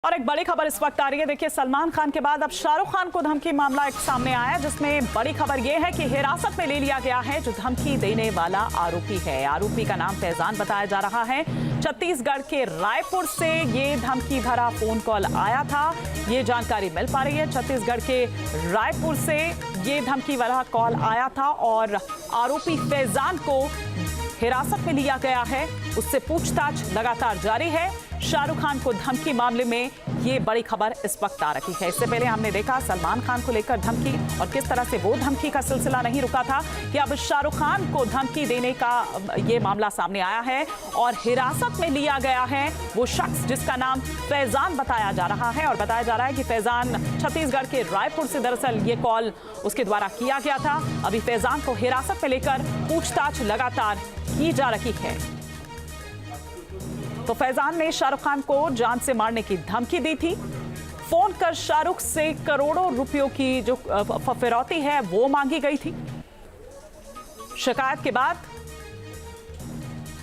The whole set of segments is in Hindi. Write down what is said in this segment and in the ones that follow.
और एक बड़ी खबर इस वक्त आ रही है। देखिए, सलमान खान के बाद अब शाहरुख खान को धमकी मामला एक सामने आया है, जिसमें बड़ी खबर यह है कि हिरासत में ले लिया गया है जो धमकी देने वाला आरोपी है। आरोपी का नाम फैजान बताया जा रहा है। छत्तीसगढ़ के रायपुर से ये धमकी भरा फोन कॉल आया था, ये जानकारी मिल पा रही है। छत्तीसगढ़ के रायपुर से ये धमकी भरा कॉल आया था और आरोपी फैजान को हिरासत में लिया गया है, उससे पूछताछ लगातार जारी है। शाहरुख खान को धमकी मामले में ये बड़ी खबर इस वक्त आ रही है। इससे पहले हमने देखा सलमान खान को लेकर धमकी और किस तरह से वो धमकी का सिलसिला नहीं रुका था कि अब शाहरुख खान को धमकी देने का ये मामला सामने आया है और हिरासत में लिया गया है वो शख्स जिसका नाम फैजान बताया जा रहा है। और बताया जा रहा है कि फैजान छत्तीसगढ़ के रायपुर से दरअसल ये कॉल उसके द्वारा किया गया था। अभी फैजान को हिरासत में लेकर पूछताछ लगातार की जा रही है। तो फैजान ने शाहरुख खान को जान से मारने की धमकी दी थी। फोन कर शाहरुख से करोड़ों रुपयों की जो फिरौती है वो मांगी गई थी। शिकायत के बाद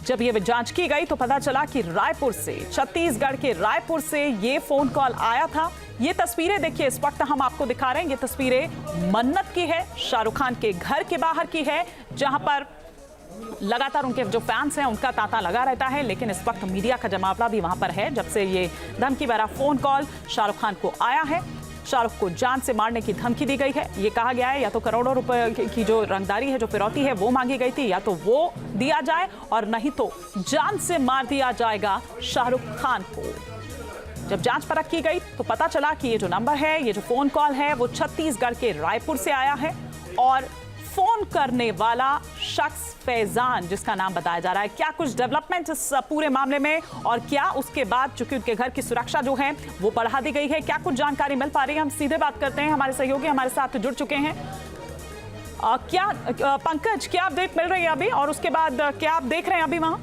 जब ये जांच की गई तो पता चला कि रायपुर से, छत्तीसगढ़ के रायपुर से ये फोन कॉल आया था। ये तस्वीरें देखिए, इस वक्त हम आपको दिखा रहे हैं। ये तस्वीरें मन्नत की है, शाहरुख खान के घर के बाहर की है, जहां पर लगातार उनके जो फैंस हैं उनका तांता लगा रहता है। लेकिन इस वक्त मीडिया का जमावड़ा भी वहां पर है जब से ये धमकी भरा फोन कॉल शाहरुख खान को आया है। शाहरुख को जान से मारने की धमकी दी गई है। ये कहा गया है या तो करोड़ों रुपए की जो रंगदारी है, जो फिरौती है वो मांगी गई थी, या तो वो दिया जाए और नहीं तो जान से मार दिया जाएगा शाहरुख खान को। जब जांच परख की गई तो पता चला कि ये जो नंबर है, ये जो फोन कॉल है वो छत्तीसगढ़ के रायपुर से आया है और फोन करने वाला शख्स फैजान जिसका नाम बताया जा रहा है। क्या कुछ डेवलपमेंट इस पूरे मामले में और क्या उसके बाद चूंकि उनके घर की सुरक्षा जो है वो बढ़ा दी गई है, क्या कुछ जानकारी मिल पा रही है? हम सीधे बात करते हैं, हमारे सहयोगी हमारे साथ जुड़ चुके हैं। क्या पंकज, क्या अपडेट मिल रही है अभी और उसके बाद क्या आप देख रहे हैं अभी वहां?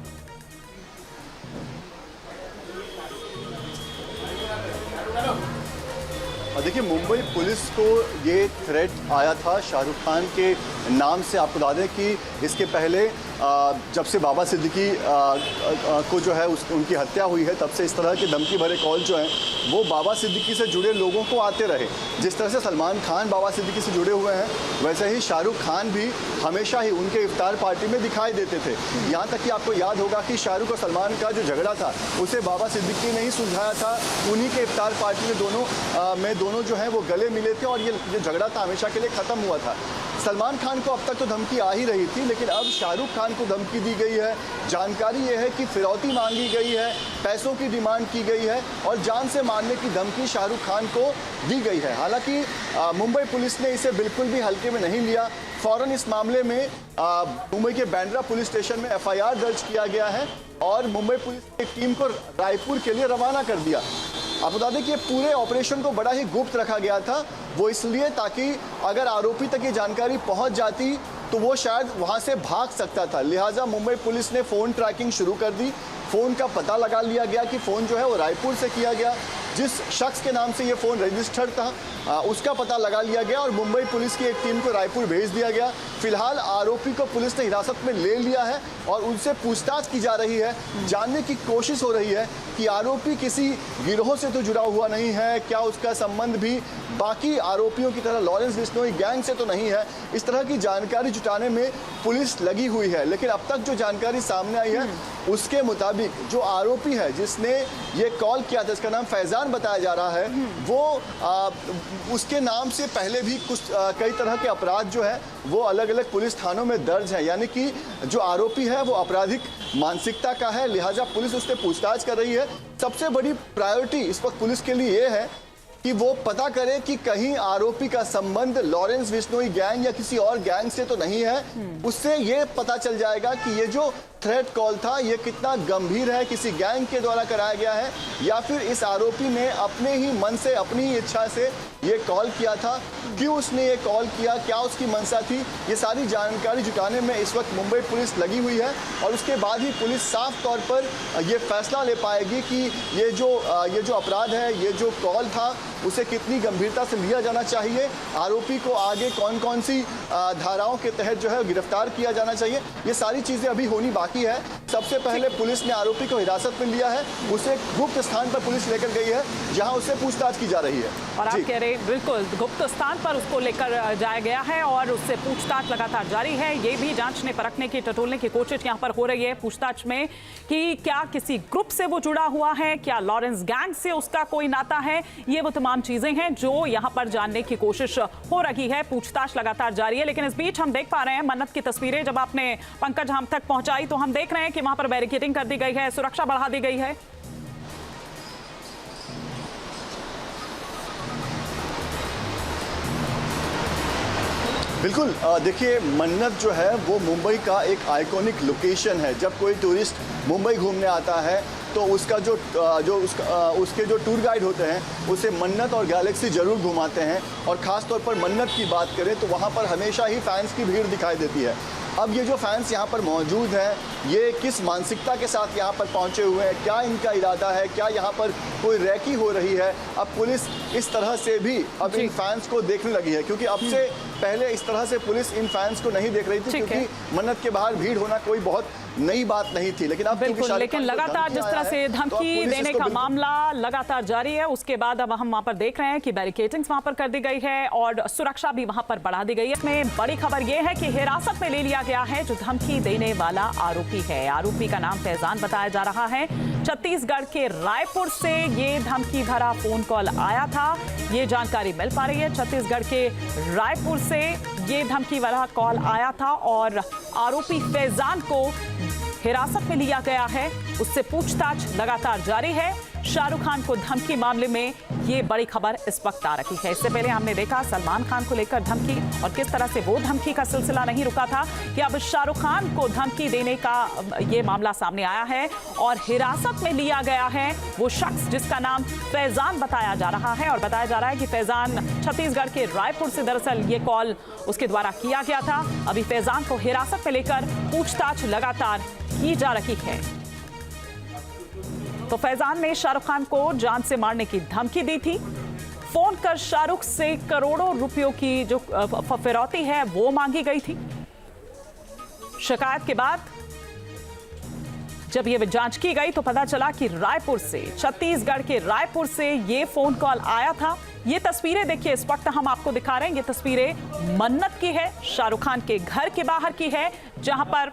देखिए, मुंबई पुलिस को ये थ्रेट आया था शाहरुख खान के नाम से। आपको बता दें कि इसके पहले जब से बाबा सिद्दीकी को जो है उनकी हत्या हुई है, तब से इस तरह के धमकी भरे कॉल जो हैं वो बाबा सिद्दीकी से जुड़े लोगों को आते रहे। जिस तरह से सलमान खान बाबा सिद्दीकी से जुड़े हुए हैं, वैसे ही शाहरुख खान भी हमेशा ही उनके इफ्तार पार्टी में दिखाई देते थे। यहाँ तक कि आपको याद होगा कि शाहरुख और सलमान का जो झगड़ा था उसे बाबा सिद्दीकी ने ही सुलझाया था। उन्हीं के इफ्तार पार्टी में दोनों जो है वो गले मिले थे और ये झगड़ा था हमेशा के लिए ख़त्म हुआ था। सलमान खान को अब तक तो धमकी आ ही रही थी, लेकिन अब शाहरुख खान को धमकी दी गई है। जानकारी ये है कि फिरौती मांगी गई है, पैसों की डिमांड की गई है और जान से मारने की धमकी शाहरुख खान को दी गई है। हालांकि मुंबई पुलिस ने इसे बिल्कुल भी हल्के में नहीं लिया। फौरन इस मामले में मुंबई के बांद्रा पुलिस स्टेशन में FIR दर्ज किया गया है और मुंबई पुलिस की टीम को रायपुर के लिए रवाना कर दिया। आप बता दें कि पूरे ऑपरेशन को बड़ा ही गुप्त रखा गया था, वो इसलिए ताकि अगर आरोपी तक ये जानकारी पहुंच जाती तो वो शायद वहां से भाग सकता था। लिहाजा मुंबई पुलिस ने फ़ोन ट्रैकिंग शुरू कर दी। फ़ोन का पता लगा लिया गया कि फ़ोन जो है वो रायपुर से किया गया। जिस शख्स के नाम से ये फ़ोन रजिस्टर्ड था उसका पता लगा लिया गया और मुंबई पुलिस की एक टीम को रायपुर भेज दिया गया। फिलहाल आरोपी को पुलिस ने हिरासत में ले लिया है और उनसे पूछताछ की जा रही है। जानने की कोशिश हो रही है कि आरोपी किसी गिरोह से तो जुड़ा हुआ नहीं है, क्या उसका संबंध भी बाकी आरोपियों की तरह लॉरेंस बिश्नोई गैंग से तो नहीं है। इस तरह की जानकारी जुटाने में पुलिस लगी हुई है। लेकिन अब तक जो जानकारी सामने आई है उसके मुताबिक जो आरोपी है जिसने ये कॉल किया था, इसका नाम फैजान बताया जा रहा है, वो उसके नाम से पहले भी कुछ कई तरह के अपराध जो है वो अलग अलग पुलिस थानों में दर्ज है। यानी कि जो आरोपी है वो आपराधिक मानसिकता का है, लिहाजा पुलिस उससे पूछताछ कर रही है। सबसे बड़ी प्रायोरिटी इस वक्त पुलिस के लिए ये है कि वो पता करे कि कहीं आरोपी का संबंध लॉरेंस बिश्नोई गैंग या किसी और गैंग से तो नहीं है। उससे ये पता चल जाएगा कि ये जो थ्रेट कॉल था ये कितना गंभीर है, किसी गैंग के द्वारा कराया गया है या फिर इस आरोपी ने अपने ही मन से, अपनी ही इच्छा से ये कॉल किया था। क्यों उसने ये कॉल किया, क्या उसकी मंशा थी, ये सारी जानकारी जुटाने में इस वक्त मुंबई पुलिस लगी हुई है और उसके बाद ही पुलिस साफ तौर पर ये फैसला ले पाएगी कि ये जो अपराध है, ये जो कॉल था उसे कितनी गंभीरता से लिया जाना चाहिए, आरोपी को आगे कौन कौन सी धाराओं के तहत जो है गिरफ्तार किया जाना चाहिए। ये सारी चीज़ें अभी होनी बाकी की है। सबसे पहले पुलिस ने आरोपी को हिरासत में लिया है, उसे गुप्त स्थान पर पुलिस लेकर गई है जहां उससे पूछताछ की जा रही है। और आप कह रहे बिल्कुल गुप्त स्थान पर उसको लेकर जाया गया है और उससे पूछताछ लगातार जारी है। ये भी जांचने परखने की टटोलने की कोशिश यहाँ पर हो रही है पूछताछ में कि क्या किसी ग्रुप से वो जुड़ा हुआ है, क्या लॉरेंस गैंग से उसका कोई नाता है। ये वो तमाम चीजें हैं जो यहाँ पर जानने की कोशिश हो रही है। पूछताछ लगातार जारी है, लेकिन इस बीच हम देख पा रहे हैं मन्नत की तस्वीरें जब आपने पंकज हम तक पहुंचाई तो हम देख रहे हैं कि वहां पर बैरिकेडिंग कर दी गई है, सुरक्षा बढ़ा दी गई है। बिल्कुल, देखिए मन्नत जो है वो मुंबई का एक आइकॉनिक लोकेशन है। जब कोई टूरिस्ट मुंबई घूमने आता है तो उसका उसके जो टूर गाइड होते हैं उसे मन्नत और गैलेक्सी ज़रूर घुमाते हैं। और ख़ास तौर पर मन्नत की बात करें तो वहाँ पर हमेशा ही फैंस की भीड़ दिखाई देती है। अब ये जो फैंस यहाँ पर मौजूद हैं, ये किस मानसिकता के साथ यहाँ पर पहुँचे हुए हैं, क्या इनका इरादा है, क्या यहाँ पर कोई रैकी हो रही है। अब पुलिस इस तरह से भी अब इन फैंस को देखने लगी है, क्योंकि अब से पहले इस तरह से पुलिस इन फैंस को नहीं देख रही थी, क्योंकि मन्नत के बाहर भीड़ होना कोई बहुत नई बात नहीं थी। लेकिन अब लेकिन लगातार जिस तरह से धमकी देने का मामला लगातार जारी है, उसके बाद अब हम वहां पर देख रहे हैं कि बैरिकेडिंग्स वहां पर कर दी गई है और सुरक्षा भी वहां पर बढ़ा दी गई है। इसमें बड़ी खबर यह है कि हिरासत में ले लिया गया है जो धमकी देने वाला आरोपी है। आरोपी का नाम फैजान बताया जा रहा है। छत्तीसगढ़ के रायपुर से ये धमकी भरा फोन कॉल आया था, ये जानकारी मिल पा रही है। छत्तीसगढ़ के रायपुर से ये धमकी वाला कॉल आया था और आरोपी फैजान को हिरासत में लिया गया है, उससे पूछताछ लगातार जारी है। शाहरुख खान को धमकी मामले में ये बड़ी खबर इस वक्त आ रही है। इससे पहले हमने देखा सलमान खान को लेकर धमकी और किस तरह से वो धमकी का सिलसिला नहीं रुका था कि अब शाहरुख खान को धमकी देने का ये मामला सामने आया है और हिरासत में लिया गया है वो शख्स जिसका नाम फैजान बताया जा रहा है। और बताया जा रहा है कि फैजान छत्तीसगढ़ के रायपुर से दरअसल ये कॉल उसके द्वारा किया गया था। अभी फैजान को हिरासत में लेकर पूछताछ लगातार की जा रही है। तो फैजान ने शाहरुख खान को जान से मारने की धमकी दी थी। फोन कर शाहरुख से करोड़ों रुपयों की जो फिरौती है वो मांगी गई थी। शिकायत के बाद जब ये जांच की गई तो पता चला कि रायपुर से, छत्तीसगढ़ के रायपुर से ये फोन कॉल आया था। ये तस्वीरें देखिए इस वक्त हम आपको दिखा रहे हैं। ये तस्वीरें मन्नत की है, शाहरुख खान के घर के बाहर की है, जहां पर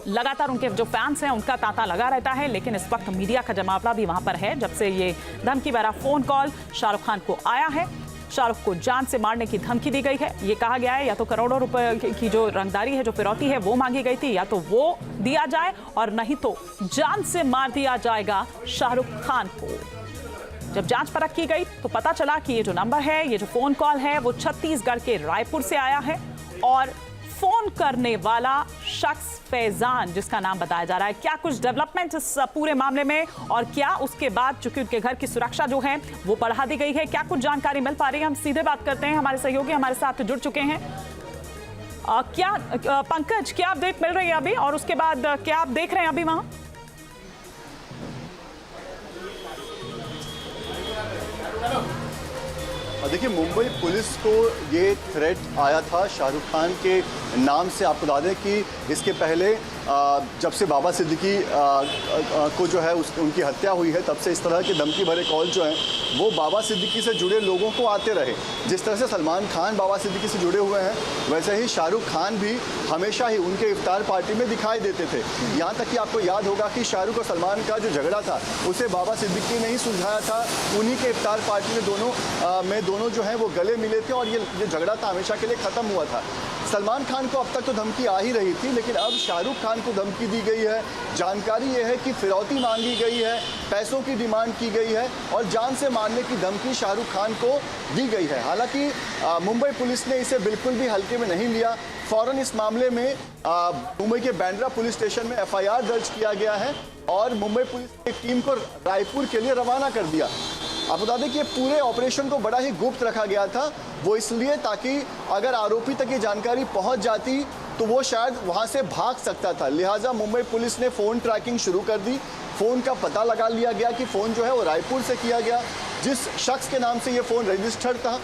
लगातार उनके जो फैंस हैं उनका तांता लगा रहता है। लेकिन इस वक्त मीडिया का जमावड़ा भी वहां पर है जब से ये धमकी भरा फोन कॉल शाहरुख खान को आया है। शाहरुख को जान से मारने की धमकी दी गई है। ये कहा गया है या तो करोड़ों रुपए की जो रंगदारी है, जो फिरौती है वो मांगी गई थी, या तो वो दिया जाए और नहीं तो जान से मार दिया जाएगा शाहरुख खान को। जब जांच परख की गई तो पता चला कि ये जो नंबर है, ये जो फोन कॉल है वो छत्तीसगढ़ के रायपुर से आया है और फोन करने वाला शख्स फैजान जिसका नाम बताया जा रहा है। क्या कुछ डेवलपमेंट इस पूरे मामले में और क्या उसके बाद चूंकि उनके घर की सुरक्षा जो है वो बढ़ा दी गई है, क्या कुछ जानकारी मिल पा रही है? हम सीधे बात करते हैं, हमारे सहयोगी हमारे साथ जुड़ चुके हैं। क्या पंकज, क्या अपडेट मिल रही है अभी और उसके बाद क्या आप देख रहे हैं अभी वहां? देखिए, मुंबई पुलिस को ये थ्रेट आया था शाहरुख खान के नाम से। आपको बता दें कि इसके पहले जब से बाबा सिद्दीकी को जो है उनकी हत्या हुई है तब से इस तरह के धमकी भरे कॉल जो हैं वो बाबा सिद्दीकी से जुड़े लोगों को आते रहे। जिस तरह से सलमान खान बाबा सिद्दीकी से जुड़े हुए हैं वैसे ही शाहरुख खान भी हमेशा ही उनके इफ्तार पार्टी में दिखाई देते थे। यहाँ तक कि आपको याद होगा कि शाहरुख और सलमान का जो झगड़ा था उसे बाबा सिद्दीकी ने ही सुलझाया था। उन्हीं के इफ्तार पार्टी में दोनों जो हैं वो गले मिले थे और ये झगड़ा था हमेशा के लिए ख़त्म हुआ था। सलमान खान को अब तक तो धमकी आ ही रही थी, लेकिन अब शाहरुख खान को धमकी दी गई है। जानकारी ये है कि फिरौती मांगी गई है, पैसों की डिमांड की गई है और जान से मारने की धमकी शाहरुख खान को दी गई है। हालांकि मुंबई पुलिस ने इसे बिल्कुल भी हल्के में नहीं लिया। फौरन इस मामले में मुंबई के बांद्रा पुलिस स्टेशन में FIR दर्ज किया गया है और मुंबई पुलिस की टीम को रायपुर के लिए रवाना कर दिया। आपको बता दें कि पूरे ऑपरेशन को बड़ा ही गुप्त रखा गया था, वो इसलिए ताकि अगर आरोपी तक ये जानकारी पहुंच जाती तो वो शायद वहां से भाग सकता था। लिहाजा मुंबई पुलिस ने फ़ोन ट्रैकिंग शुरू कर दी। फ़ोन का पता लगा लिया गया कि फ़ोन जो है वो रायपुर से किया गया। जिस शख्स के नाम से ये फ़ोन रजिस्टर्ड था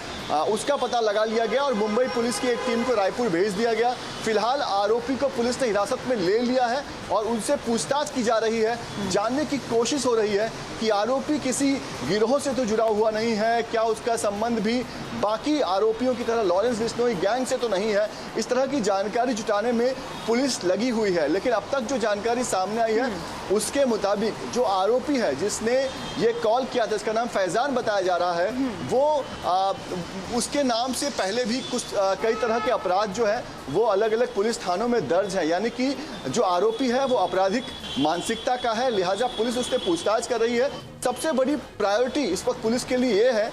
उसका पता लगा लिया गया और मुंबई पुलिस की एक टीम को रायपुर भेज दिया गया। फिलहाल आरोपी को पुलिस ने हिरासत में ले लिया है और उनसे पूछताछ की जा रही है। जानने की कोशिश हो रही है कि आरोपी किसी गिरोह से तो जुड़ा हुआ नहीं है, क्या उसका संबंध भी बाकी आरोपियों की तरह लॉरेंस बिश्नोई गैंग से तो नहीं है। इस तरह की जानकारी जुटाने में पुलिस लगी हुई है, लेकिन अब तक जो जानकारी सामने आई है उसके मुताबिक जो आरोपी है जिसने ये कॉल किया था, इसका नाम फैजान बताया जा रहा है, वो उसके नाम से पहले भी कुछ कई तरह के अपराध जो है वो अलग अलग पुलिस थानों में दर्ज है। यानी कि जो आरोपी है वो आपराधिक मानसिकता का है, लिहाजा पुलिस उससे पूछताछ कर रही है। सबसे बड़ी प्रायोरिटी इस वक्त पुलिस के लिए ये है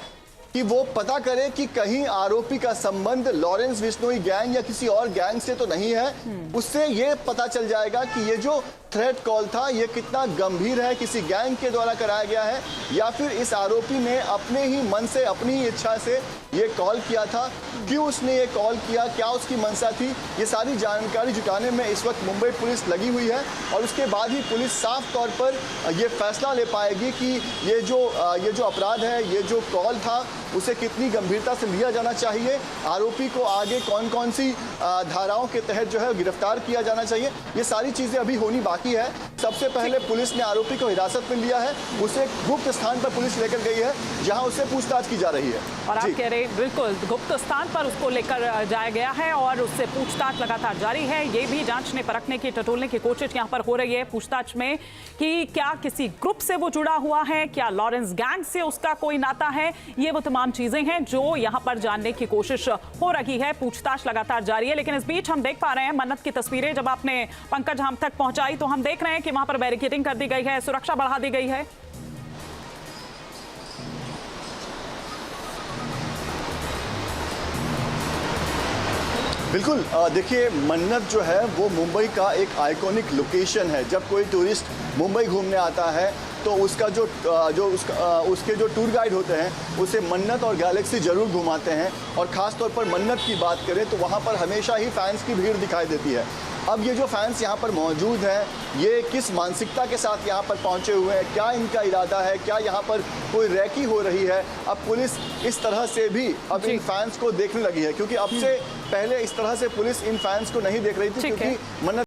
कि वो पता करे कि कहीं आरोपी का संबंध लॉरेंस बिश्नोई गैंग या किसी और गैंग से तो नहीं है। उससे ये पता चल जाएगा कि ये जो थ्रेट कॉल था ये कितना गंभीर है, किसी गैंग के द्वारा कराया गया है या फिर इस आरोपी ने अपने ही मन से, अपनी ही इच्छा से ये कॉल किया था। क्यों उसने ये कॉल किया, क्या उसकी मंशा थी, ये सारी जानकारी जुटाने में इस वक्त मुंबई पुलिस लगी हुई है और उसके बाद ही पुलिस साफ तौर पर ये फैसला ले पाएगी कि ये जो अपराध है, ये जो कॉल था उसे कितनी गंभीरता से लिया जाना चाहिए, आरोपी को आगे कौन कौन सी धाराओं के तहत जो है गिरफ्तार किया जाना चाहिए। ये सारी चीज़ें अभी होनी बाकी है। सबसे पहले पुलिस ने आरोपी को हिरासत में लिया है, उसे गुप्त स्थान पर पुलिस लेकर गई है जहां उससे पूछताछ की जा रही है। और आप कह रहे बिल्कुल गुप्त स्थान पर उसको लेकर जाया गया है और उससे पूछताछ लगातार जारी है। ये भी जांचने परखने की, टटोलने की कोशिश यहाँ पर हो रही है पूछताछ में कि क्या किसी ग्रुप से वो जुड़ा हुआ है, क्या लॉरेंस गैंग से उसका कोई नाता है। ये वो तमाम चीजें हैं जो यहाँ पर जानने की कोशिश हो रही है। पूछताछ लगातार जारी है, लेकिन इस बीच हम देख पा रहे हैं मन्नत की तस्वीरें जब आपने पंकज हम तक पहुंचाई तो हम देख रहे हैं कि वहां पर बैरिकेडिंग कर दी गई है, सुरक्षा बढ़ा दी गई है। बिल्कुल, देखिए मन्नत जो है वो मुंबई का एक आइकॉनिक लोकेशन है। जब कोई टूरिस्ट मुंबई घूमने आता है तो उसके जो टूर गाइड होते हैं उसे मन्नत और गैलेक्सी जरूर घुमाते हैं और ख़ास तौर पर मन्नत की बात करें तो वहाँ पर हमेशा ही फैंस की भीड़ दिखाई देती है। अब ये जो फैंस यहाँ पर मौजूद हैं ये किस मानसिकता के साथ यहाँ पर पहुँचे हुए हैं, क्या इनका इरादा है, क्या यहाँ पर कोई रैकी हो रही है। अब पुलिस इस तरह से भी अब इन फैंस को देखने लगी है, क्योंकि अब से पहले इस तरह से पुलिस इन फैंस को नहीं देख रही थी, क्योंकि मन्नत